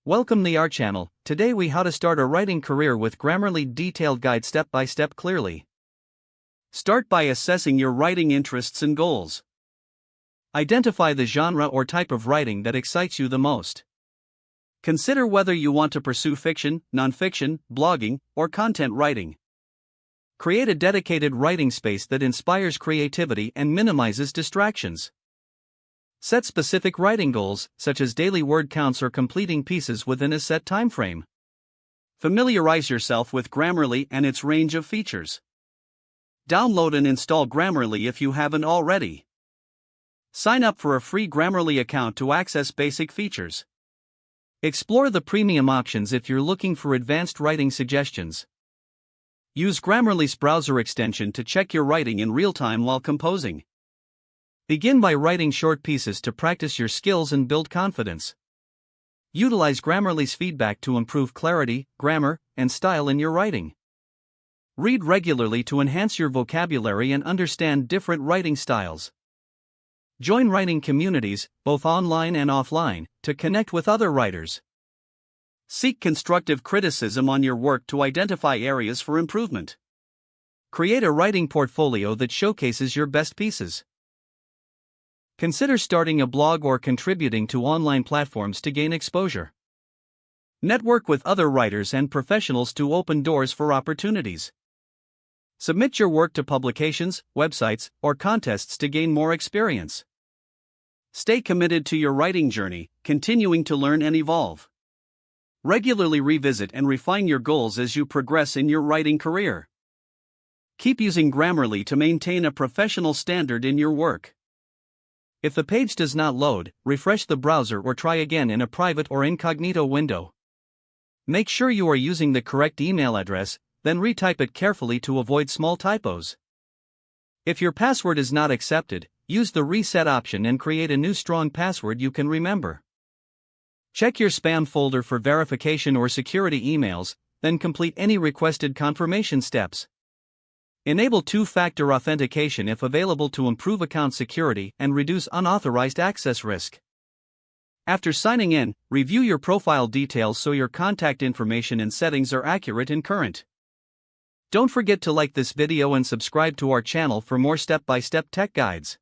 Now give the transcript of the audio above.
Welcome to our channel. Today we how to start a writing career with Grammarly detailed guide step by step clearly. Start by assessing your writing interests and goals. Identify the genre or type of writing that excites you the most. Consider whether you want to pursue fiction, nonfiction, blogging, or content writing. Create a dedicated writing space that inspires creativity and minimizes distractions. Set specific writing goals, such as daily word counts or completing pieces within a set time frame. Familiarize yourself with Grammarly and its range of features. Download and install Grammarly if you haven't already. Sign up for a free Grammarly account to access basic features. Explore the premium options if you're looking for advanced writing suggestions. Use Grammarly's browser extension to check your writing in real time while composing. Begin by writing short pieces to practice your skills and build confidence. Utilize Grammarly's feedback to improve clarity, grammar, and style in your writing. Read regularly to enhance your vocabulary and understand different writing styles. Join writing communities, both online and offline, to connect with other writers. Seek constructive criticism on your work to identify areas for improvement. Create a writing portfolio that showcases your best pieces. Consider starting a blog or contributing to online platforms to gain exposure. Network with other writers and professionals to open doors for opportunities. Submit your work to publications, websites, or contests to gain more experience. Stay committed to your writing journey, continuing to learn and evolve. Regularly revisit and refine your goals as you progress in your writing career. Keep using Grammarly to maintain a professional standard in your work. If the page does not load, refresh the browser or try again in a private or incognito window. Make sure you are using the correct email address, then retype it carefully to avoid small typos. If your password is not accepted, use the reset option and create a new strong password you can remember. Check your spam folder for verification or security emails, then complete any requested confirmation steps. Enable two-factor authentication if available to improve account security and reduce unauthorized access risk. After signing in, review your profile details so your contact information and settings are accurate and current. Don't forget to like this video and subscribe to our channel for more step-by-step tech guides.